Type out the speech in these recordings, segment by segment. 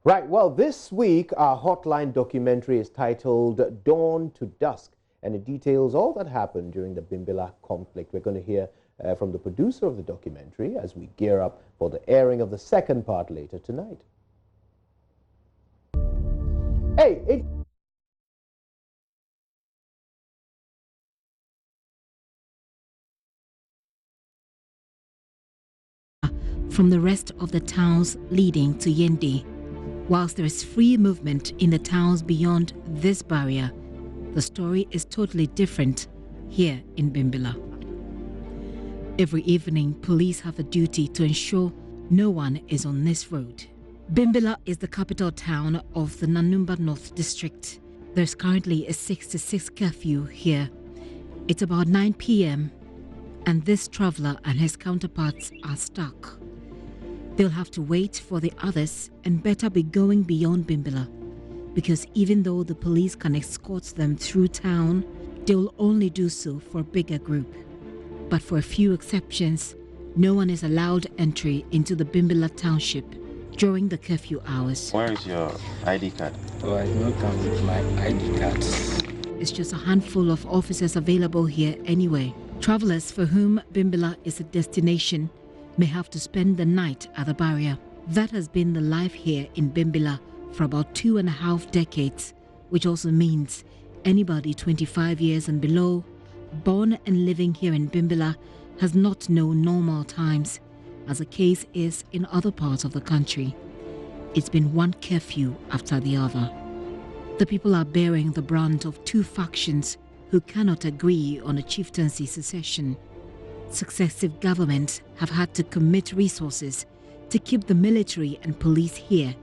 Right, well, this week our Hotline documentary is titled Dawn to Dusk, and it details all that happened during the Bimbila conflict. We're going to hear from the producer of the documentary as we gear up for the airing of the second part later tonight. Hey, from the rest of the towns leading to Yendi. Whilst there is free movement in the towns beyond this barrier, the story is totally different here in Bimbila. Every evening, police have a duty to ensure no one is on this road. Bimbila is the capital town of the Nanumba North District. There's currently a 6 to 6 curfew here. It's about 9 p.m. and this traveler and his counterparts are stuck. They'll have to wait for the others and better be going beyond Bimbila, because even though the police can escort them through town, they will only do so for a bigger group. But for a few exceptions, no one is allowed entry into the Bimbila township during the curfew hours. Where is your ID card? Oh, I don't come with my ID card. It's just a handful of officers available here anyway. Travelers for whom Bimbila is a destination may have to spend the night at the barrier. That has been the life here in Bimbila for about 2.5 decades, which also means anybody 25 years and below, born and living here in Bimbila, has not known normal times, as the case is in other parts of the country. It's been one curfew after the other. The people are bearing the brunt of two factions who cannot agree on a chieftaincy succession. Successive governments have had to commit resources to keep the military and police here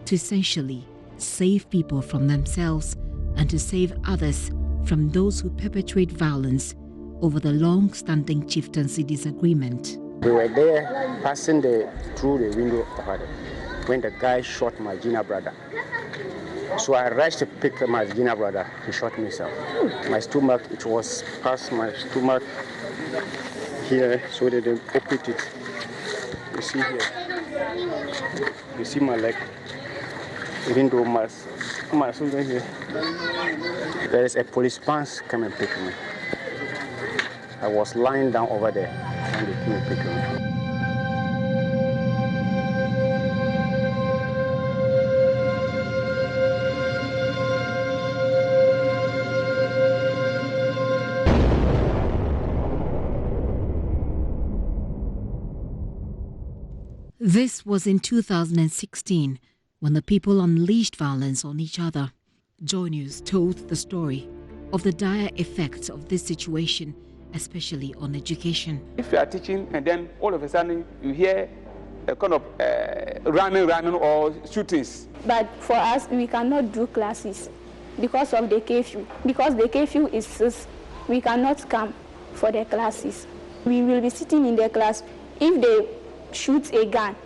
to essentially save people from themselves and to save others from those who perpetrate violence over the long-standing chieftaincy disagreement. We were there passing through the window over there when the guy shot my junior brother. So I rushed to pick up my junior brother. He shot himself. My stomach, it was past my stomach here, so they opened it. You see here. You see my leg. Even though my shoulder here. There is a police pants come and pick me. I was lying down over there when they came and picked me. This was in 2016, when the people unleashed violence on each other. JoyNews told the story of the dire effects of this situation, especially on education. If you are teaching and then all of a sudden you hear a kind of running or shootings. But for us, we cannot do classes because of the curfew. Because the curfew is 6, we cannot come for the classes. We will be sitting in the class. If they shoot a gun,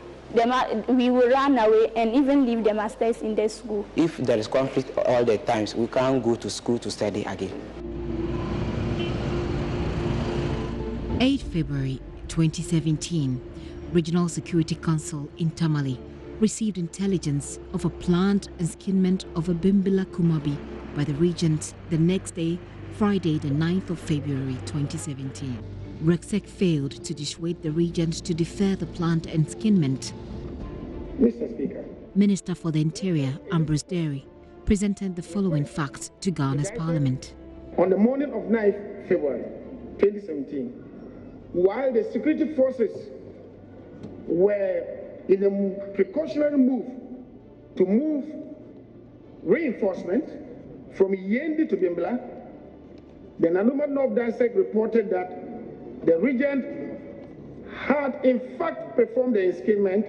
we will run away and even leave the masters in the school. If there is conflict all the times, we can't go to school to study again. 8 February 2017, Regional Security Council in Tamale received intelligence of a planned enskinment of a Bimbila Kumabi by the regent the next day, Friday the 9th of February 2017. Rexec failed to dissuade the regent to defer the planned enskinment. Mr. Speaker, Minister for the Interior, Ambrose Derry, presented the following facts to Ghana's Parliament. on the morning of 9th February 2017, while the security forces were in a precautionary move to move reinforcement from Yendi to Bimbila, the Nanumba North District reported that the regent had in fact performed the enskinment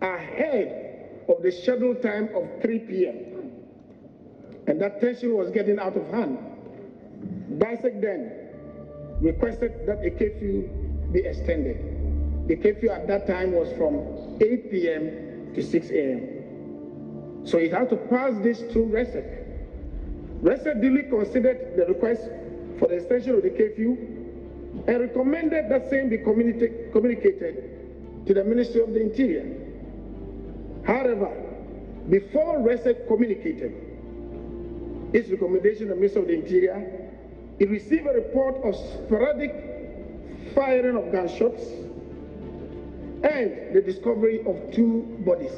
ahead of the scheduled time of 3 p.m. and that tension was getting out of hand. District then requested that a curfew be extended. The curfew at that time was from 8 p.m. to 6 a.m. So it had to pass this through RESEC. RESEC duly considered the request for the extension of the curfew and recommended that same be communicated to the Ministry of the Interior. However, before RESEC communicated its recommendation to the Minister of the Interior, it received a report of sporadic firing of gunshots and the discovery of 2 bodies.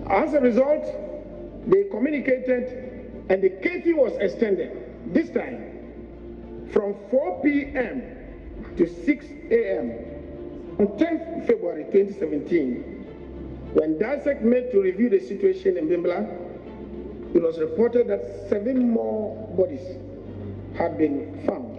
As a result, they communicated and the curfew was extended, this time from 4 p.m. to 6 a.m. on 10th February 2017. When Dusk met to review the situation in Bimbila, it was reported that 7 more bodies had been found.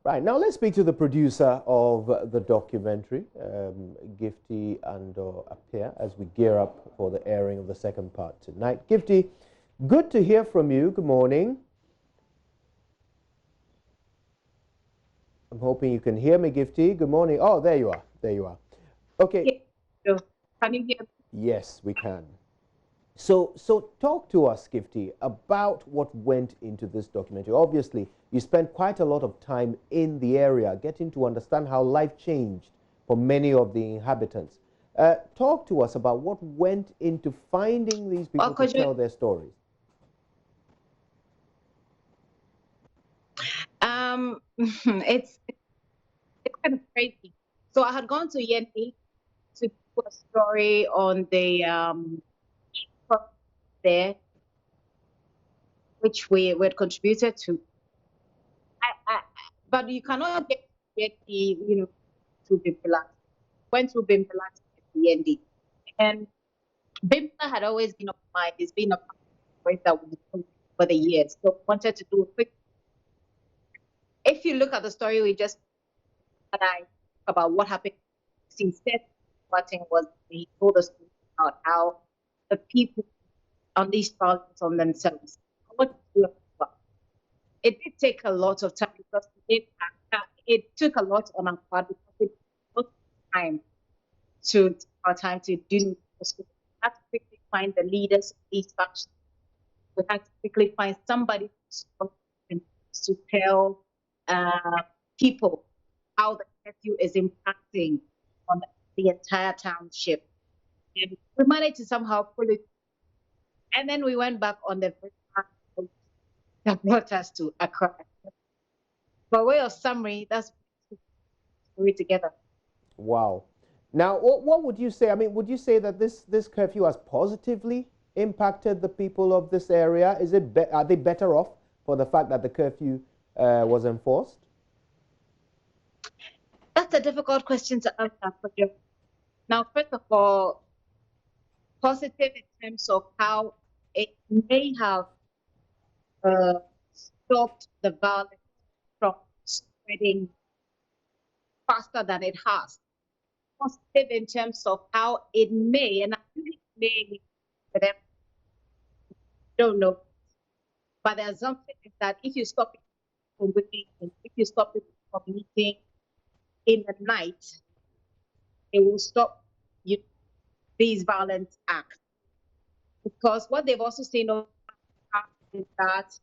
Right, now let's speak to the producer of the documentary, Gifty and Appear, as we gear up for the airing of the second part tonight. Gifty, good to hear from you. Good morning. I'm hoping you can hear me, Gifty. Good morning. Oh, there you are. There you are. Okay. Can you hear me? Yes, we can. So talk to us, Gifty, about what went into this documentary. Obviously, you spent quite a lot of time in the area getting to understand how life changed for many of the inhabitants. Talk to us about what went into finding these people to tell their stories. It's kind of crazy. So I had gone to ENA to do a story on the there, which we had contributed to. But you cannot get the, to Bimbila. Went to Bimbila at the end. And Bimbila had always been on my mind. It's been a project that we did for the years. So wanted to do a quick. If you look at the story we just had about what happened, instead what thing was he told us about how the people on these problems on themselves. What to do about it did take a lot of time because it took a lot on our part because it took time to our time to do this. We had to quickly find the leaders of these factions. We had to quickly find somebody to tell people how the curfew is impacting on the entire township. And we managed to somehow pull it. And then we went back on the that brought us to Accra. By way of summary, that's we together. Wow. Now, what would you say? I mean, would you say that this curfew has positively impacted the people of this area? Is it are they better off for the fact that the curfew was enforced? That's a difficult question to answer for you. Now, first of all, positive in terms of how it may have stopped the violence from spreading faster than it has. Positive in terms of how it may, and I think it may, but I don't know. But the assumption is that if you stop it from working, if you stop it from meeting in the night, it will stop these violent acts. Because what they've also seen over is that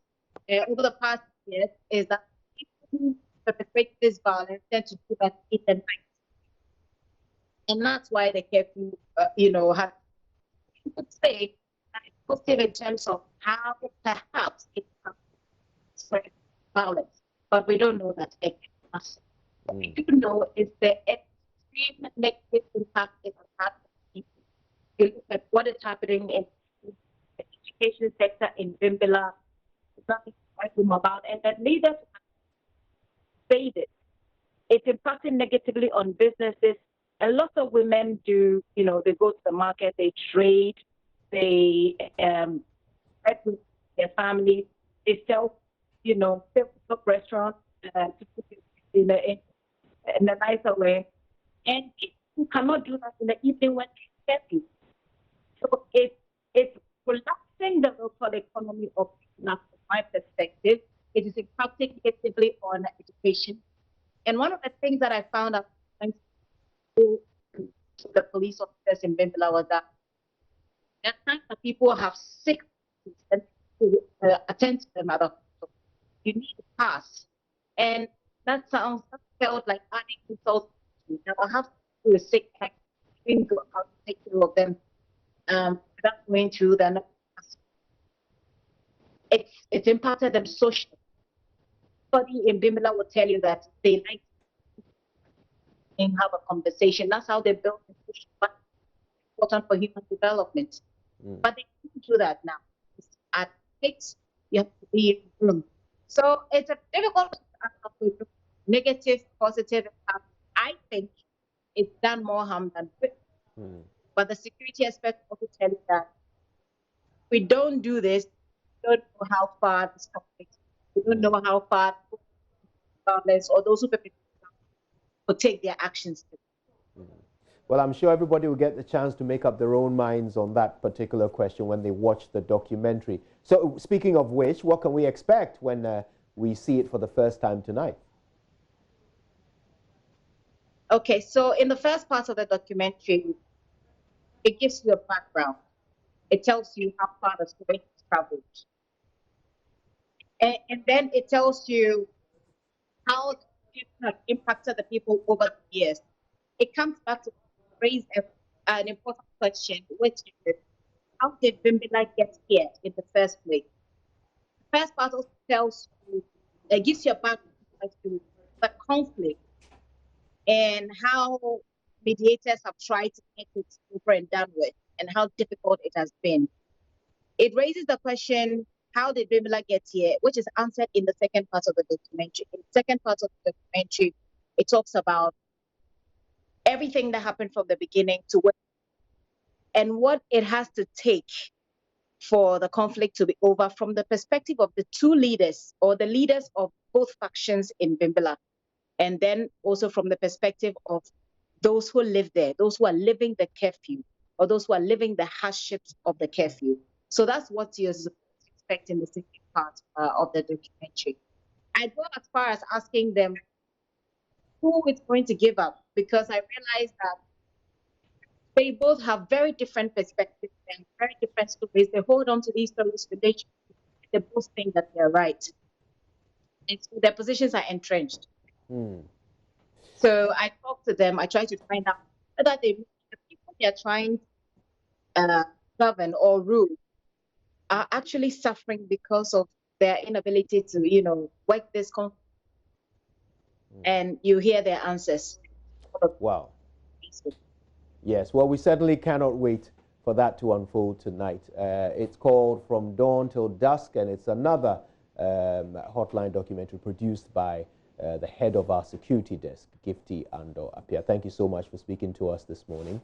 over the past years is that people who perpetrate this violence tend to do that in the night. And that's why the curfew, has, you could say, that it's positive in terms of how perhaps it can spread violence. But we don't know that exactly. What we do know is the extreme negative impact it has had on people. You look at what is happening in the education sector in Bimbila, nothing to write home about, and that leaders say this. It's impacting negatively on businesses. A lot of women do, they go to the market, they trade, they help with their families, they sell, up restaurants to put it in a nicer way. And you cannot do that in the evening when it's heavy. So it's collapsing the local economy of from my perspective. It is impacting negatively on education. And one of the things that I found out to the police officers in Bimbila was that There are times that people have sick and to attend to them at a hospital. You need a pass. And that felt like adding insult to me. Now I have to do a sick pack, go out to take care of them without going through them. It's impacted them socially. Somebody in Bimbila will tell you that they like and have a conversation. That's how they build the social life. Important for human development. But they can't do that now. At 6, you have to be in the room. So it's a difficult negative, positive impact. I think it's done more harm than good. But the security aspect also tell you that if we don't do this, we don't know how far this conflict, we don't know how far violence or those who will take their actions to. Well, I'm sure everybody will get the chance to make up their own minds on that particular question when they watch the documentary. So speaking of which, what can we expect when we see it for the first time tonight? Okay, so in the first part of the documentary, it gives you a background. It tells you how far the story has traveled. And then it tells you how it has impacted the people over the years. It comes back to raise an important question, which is, how did Bimbila get here in the first place? The first part also tells you, it gives you a background to the conflict and how mediators have tried to get it over and done with, and how difficult it has been. It raises the question, how did Bimbila get here, which is answered in the second part of the documentary. In the second part of the documentary, it talks about everything that happened from the beginning to what, and what it has to take for the conflict to be over from the perspective of the two leaders, or the leaders of both factions in Bimbila, and then also from the perspective of those who live there, those who are living the curfew, or those who are living the hardships of the curfew. So that's what you're expecting the second part of the documentary. I go as far as asking them who is going to give up, because I realize that they both have very different perspectives and very different stories. They hold on to these stories with they both think that they're right. And so their positions are entrenched. So I talk to them, I try to find out whether the people they are trying to govern or rule are actually suffering because of their inability to, work this conflict. And you hear their answers. Wow. Yes, well, we certainly cannot wait for that to unfold tonight. It's called From Dawn Till Dusk, and it's another hotline documentary produced by the head of our security desk, Gifty Ando Apia. Thank you so much for speaking to us this morning.